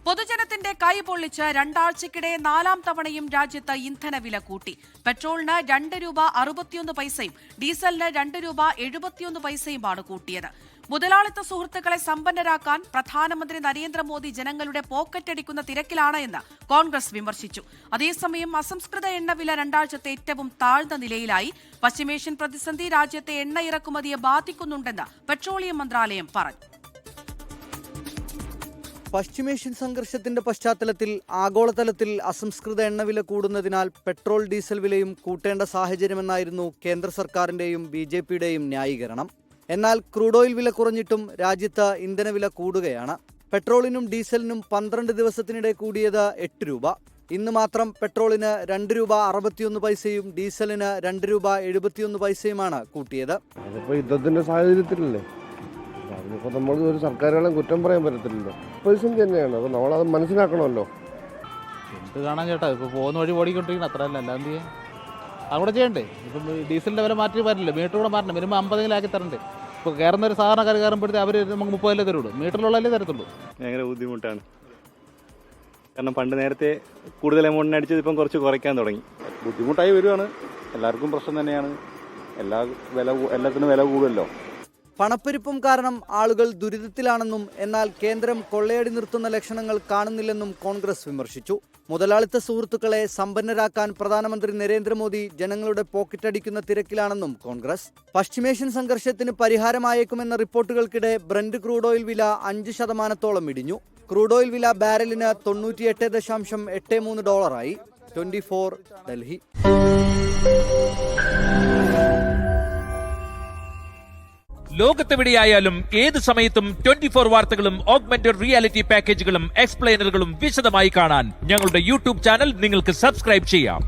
പൊതുജനത്തിന്റെ കൈ പൊള്ളിച്ച് രണ്ടാഴ്ചക്കിടെ 4ാം തവണയും രാജ്യത്ത് ഇന്ധനവില കൂട്ടി. പെട്രോളിന് ₹2.61 ഡീസലിന് ₹2.71 കൂട്ടിയത്. മുതലാളിത്ത സുഹൃത്തുക്കളെ സമ്പന്നരാക്കാൻ പ്രധാനമന്ത്രി നരേന്ദ്രമോദി ജനങ്ങളുടെ പോക്കറ്റടിക്കുന്ന തിരക്കിലാണ് എന്ന് കോൺഗ്രസ് വിമർശിച്ചു. അതേസമയം അസംസ്കൃത എണ്ണവില രണ്ടാഴ്ചത്തെ ഏറ്റവും താഴ്ന്ന നിലയിലായി. പശ്ചിമേഷ്യൻ പ്രതിസന്ധി രാജ്യത്തെ എണ്ണ ഇറക്കുമതിയെ ബാധിക്കുന്നുണ്ടെന്ന് പെട്രോളിയം മന്ത്രാലയം പറഞ്ഞു. പശ്ചിമേഷ്യൻ സംഘർഷത്തിന്റെ പശ്ചാത്തലത്തിൽ ആഗോളതലത്തിൽ അസംസ്കൃത എണ്ണവില കൂടുന്നതിനാൽ പെട്രോൾ ഡീസൽ വിലയും കൂട്ടേണ്ട സാഹചര്യമെന്നായിരുന്നു കേന്ദ്ര സർക്കാരിന്റെയും BJPയുടെയും ന്യായീകരണം. എന്നാൽ ക്രൂഡ് ഓയിൽ വില കുറഞ്ഞിട്ടും രാജ്യത്ത് ഇന്ധനവില കൂടുകയാണ്. പെട്രോളിനും ഡീസലിനും 12 ദിവസത്തിനിടെ കൂടിയത് ₹8. ഇന്ന് മാത്രം പെട്രോളിന് ₹2.61 ഡീസലിന് ₹2.71 കൂട്ടിയത്. യുദ്ധത്തിന്റെ സാഹചര്യത്തിലല്ലേ, അതിനിപ്പോൾ നമ്മൾ ഒരു സർക്കാരുകളെ കുറ്റം പറയാൻ പറ്റത്തില്ലല്ലോ. പ്രതിസന്ധി തന്നെയാണ്, അപ്പോൾ നമ്മളത് മനസ്സിലാക്കണമല്ലോ. എന്ത് കാണാൻ ചേട്ടാ, ഇപ്പോൾ പോകുന്ന വഴി ഓടിക്കൊണ്ടിരിക്കണം, അത്രയല്ല, എല്ലാം എന്ത് ചെയ്യാൻ അവിടെ ചെയ്യണ്ടേ. ഇപ്പം ഡീസലിൻ്റെ വില മാറ്റി വരില്ല, മീറ്റർ കൂടെ മാറണം, മിനിമം 50 ആക്കി തരണ്ടേ. ഇപ്പോൾ കയറുന്ന ഒരു സാധാരണക്കാർ കയറുമ്പോഴത്തേ അവർ നമുക്ക് 30 തരുള്ളൂ, മീറ്ററിലുള്ളതല്ലേ തരത്തുള്ളൂ. ഭയങ്കര ബുദ്ധിമുട്ടാണ്, കാരണം പണ്ട് നേരത്തെ കൂടുതൽ എമൗണ്ടിന് അടിച്ചത് ഇപ്പം കുറച്ച് കുറയ്ക്കാൻ തുടങ്ങി. ബുദ്ധിമുട്ടായി വരുവാണ്, എല്ലാവർക്കും പ്രശ്നം തന്നെയാണ്. എല്ലാത്തിനും വില കൂടുമല്ലോ. പണപ്പെരുപ്പം കാരണം ആളുകൾ ദുരിതത്തിലാണെന്നും എന്നാൽ കേന്ദ്രം കൊള്ളയടി നിർത്തുന്ന ലക്ഷണങ്ങൾ കാണുന്നില്ലെന്നും കോൺഗ്രസ് വിമർശിച്ചു. മുതലാളിത്ത സുഹൃത്തുക്കളെ സമ്പന്നരാക്കാൻ പ്രധാനമന്ത്രി നരേന്ദ്രമോദി ജനങ്ങളുടെ പോക്കറ്റടിക്കുന്ന തിരക്കിലാണെന്നും കോൺഗ്രസ്. പശ്ചിമേഷ്യൻ സംഘർഷത്തിന് പരിഹാരമായേക്കുമെന്ന റിപ്പോർട്ടുകൾക്കിടെ ബ്രന്റ് ക്രൂഡ് ഓയിൽ വില 5% ഇടിഞ്ഞു. ക്രൂഡ് ഓയിൽ വില ബാരലിന് $98.83 24 ഡൽഹി. ലോകത്തെവിടെയായാലും ഏത് സമയത്തും 24 വാർത്തകളും ഓഗ്മെന്റഡ് റിയാലിറ്റി പാക്കേജുകളും എക്സ്പ്ലെയിനറുകളും വിശദമായി കാണാൻ ഞങ്ങളുടെ YouTube ചാനൽ നിങ്ങൾക്ക് സബ്സ്ക്രൈബ് ചെയ്യാം.